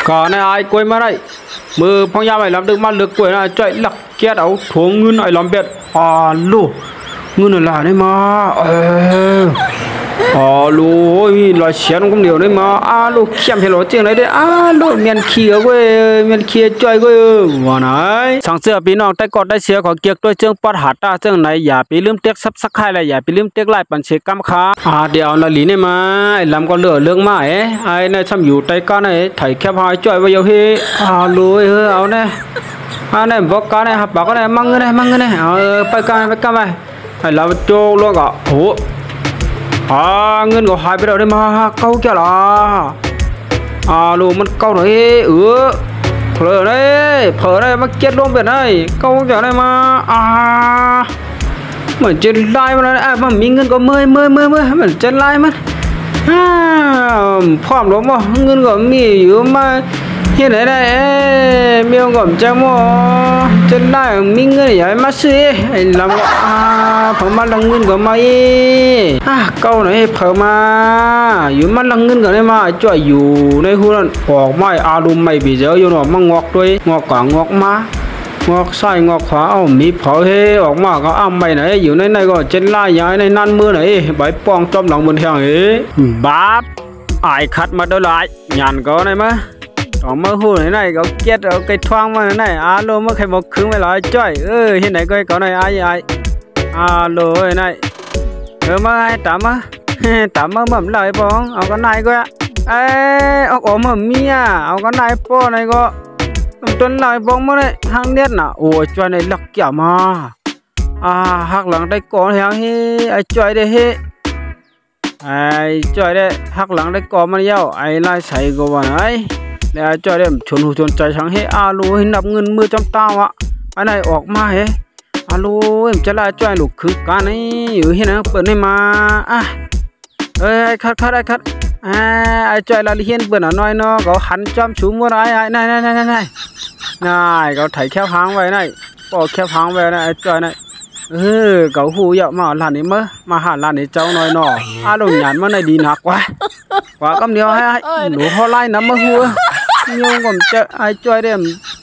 cả này ai quay mà đây mưa phong ya mày làm được mà lực quay này chạy lắc két áo thốn ngân này làm biệt lô ngân là đấy mà lô là xé nó cũng nhiều đấy mà lô xem thì nó chuyện đấy đấy lô miền kia chơi quê vào này sáng sớm bíน้อง tay cọt tay xé có kiệt đôi chân bắt hạt ta chân nàyอย่าไปลืมเต็กซับสักใครเลยอย่าไปลืมเต็กไล่ปั่นเชกัมขาเดี๋ยวเราหลีเนี่ยมาลำก็เหลือเรื่องมาไอ้เนี่ยทำอยู่ใต้ก้อนเนี่ยถ่ายแคบหายจ่อยไว้ยาวเฮรวยเอาเนี่ยเนี่ยบอกก้อนเนี่ยปากก้อนเนี่ยมั่งเงินเนี่ยไปกันไปไอ้เราโจโลกโอ้เงินก็หายไปแล้วได้มาเก้าแก่ละลูกมันเก้าหน่อยเผลอได้มาเก็ตลงไปได้เก้าแก่ได้มาเหมือนจะไล่มาแล้วมันมีเงินก็เมื่อยเหมือนจะไล่มันพร้อมหรือเปล่าเงินก็มีอยู่มาที่ไหนได้มีเงินก็จะมั่วจะไล่มีเงินใหญ่มาซื้อไอ้ลำผมมาลังเงินก็มาเก้าหน่อยเพิ่มมาอยู่มาลังเงินก็ได้มาจ่อยอยู่ในหัวนั้นออกไม่อารมณ์ไม่บีเจออยู่หนอมังงอกด้วยงอกกว่างอกมางอกซ้ายงอกขวามีเผาเฮออกมาก็ไปไหนอยู่ในก็เจนไล่ย้ายในนั่นมือไหนใบปองจอมหลังบนแทงบาปไอ้คัดมาด้วยลายยันก็ได้มั้ยออกมาหูไหนก็เก็ตเอาไก่ทวงมาไหนโลมาใครบอกคืนไม่ลอยจ้อยเห็นไหนก็ไหนโลไหนมาไอ้ตามมามั่มเลยปองเอากันไหนก็เอามาเมียเอากันไหนป้อไหนก็ต้นลายปองมาเลยทางเน็ตน่ะโอ้จ้อยในหลักเกี่ยมาหักหลังได้ก่อนแหงไอ้จ้อยได้ไอ้จ้อยได้หักหลังได้ก่อนมันเย้าไอ้ไล่ใส่ก็ว่าไหนแล้วจ้อยได้ชนหูชนใจช่างลูให้นับเงินมือจำตาวะไอ้ไหนออกมาลูจะไล่จ้อยลูกคือการนี้อยู่ที่ไหนเปิดให้มาคัดไอ้จ้อยเราเลี้ยงเปิดน้อยเนาะเขาหันจอมชูมือไรนายเขาไถแค่พังไว้นายปอกแค่พังไว้นะไอ้จ้อยนายเขาหูเยอะมาหลานนี้มาหาหลานนี้เจ้าน้อยเนาะลูกหยาดมันได้ดีหนักกว่าคำเดียวให้หนูเขาไล่น้ำมาหัวโยงผมจะไอ้จ้อยเดิม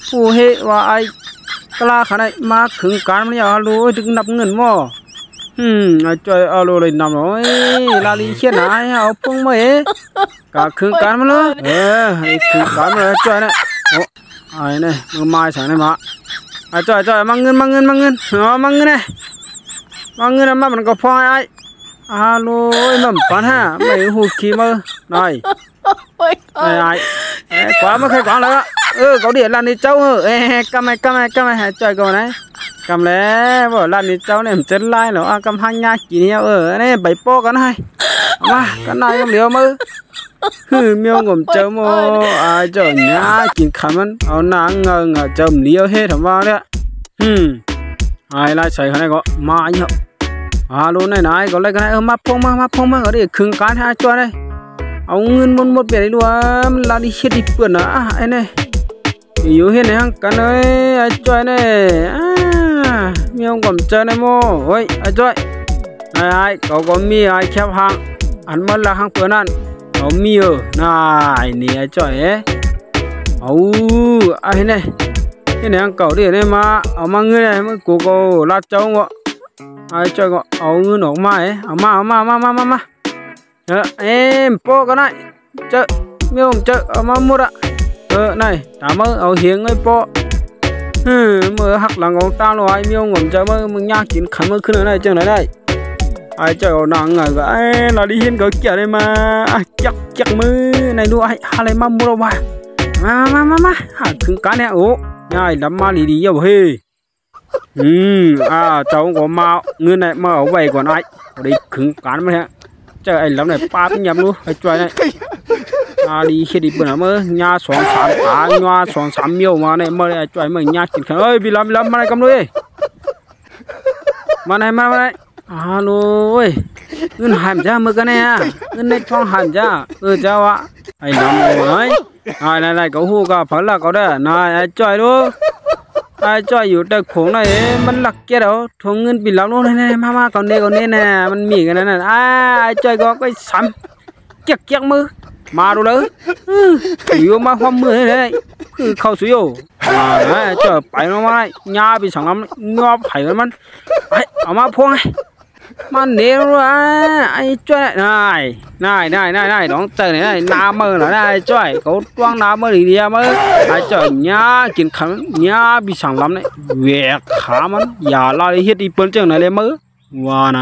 ผู้เฮว่าไอ้กล้าขนาดมาขึงการมันอย่ารู้ถึงนับเงินมั่วไอ้จ้อยเอาเลยนำหน่อยลาลีเขียนไหนเอาปุ่งมากะขึงการมันเลยไอ้ขึงการมันเลยจ้อยเนี่ยไอ้เนี่ยมือไม้ใส่เนี่ยมาไอ้จ้อยมังเงินมังเงินเนี่ยมังเงินมันก็พอไอ้โลมันปัญหาไม่หูขี้มือหน่อยกว่าไม่เคยกว่าเลยเขาเดี๋ยวร้านนี้เจ้ากำไมจ่อยก่อนนะกำแล้วว่าร้านนี้เจ้าเนี่ยมันจะไล่หรอกำหังยากี่เนี่ยนี่ใบโป้กันให้มากันได้ก็เหลียวมือเมียวงมเจ้าโมจ่อยยากินขันมันเอาหนังเงาเจ้าเหลียวเฮ็ดทำว่าเนี่ยไอ้ไล่ใส่เขาเนี่ยก็มาเยอะลูกไหนก็เลยกันให้มาพงมาก็ได้ครึ่งการให้จ่อยเลยเอาเงินหมดไปเลยด้วยมันลาดิเช็ดดิเปื่อนนะไอ้เนี่ยอยู่เห็นไหมฮังกันเลยไอ้จ้อยเนี่ยมีองค์กรเจอในโม่เฮ้ยไอ้จ้อยไอ้เขาก็มีไอ้แคบฮังอันมันละฮังเปื่อนนั่นเขามีน่าไอ้นี่ไอ้จ้อยเอาไอ้เนี่ยเห็นไหมฮังเก่าดิเนี่ยมาเอามาเงินเนี่ยมันกูก็ลาดเจ้าก็ไอ้จ้อยก็เอาเงินออกมาเอามาโป้กันนะเจอมีผมเจอมาหมดnày tao mới ở hiện ấy po mới hắc là ngón ta rồi miêu ngầm chơi mới mừng nhá kín khăn mớiขึ้นnày chân này đây ai chơi ở nàng ngày cái là đi hiên cái kia đây mà chắc mới này đua ai hai lấy mắm mua đâu mà khứng cá nè ố nhai lắm mà đi đâu hê cháu có mạo ngư này mà ở vậy còn ai ở đây khứng cá mà hả chơi ai lắm này ba cái nhầm luôn ai chơi này đi khi đi bữa nào mới nhà xoắn sám nhà xoắn sám miêu mà này mới chơi mới nhà chỉnh khởi ơi vì làm mà này cầm đuôi mà này ơi ngân hàm ra mới cái này ngân này trong hàm ra chào ạ ai làm rồi này cậu hu cả phải là cậu đây này chơi luôn ai chơiอยู่แต่ของnàyมันหลักเกี่ยวทวงเงินปีหลังluôn nàyมาcòn đây nèมันมีกันนั่นai chơi có cái sắm chắcมือ mà đâu đấy yếu mà hôm mưa thế này cứ khâu suy yếu đấy chờ phải nó mà nhà bị sẵn lắm ngọt phải lắmมันเอามาพวงมันเดี๋ยวไอ้จ้อยnày đón trời này nam mơ nó nàyจ้อยเขาtwang nam mơ đi đi mơไอ้จ้อยnhàกินขันnhà bị sẵn lắm đấy việc kháมันอย่าไล่เฮ็ดอีเปิ้นจังไหนเลยมอว่าไหน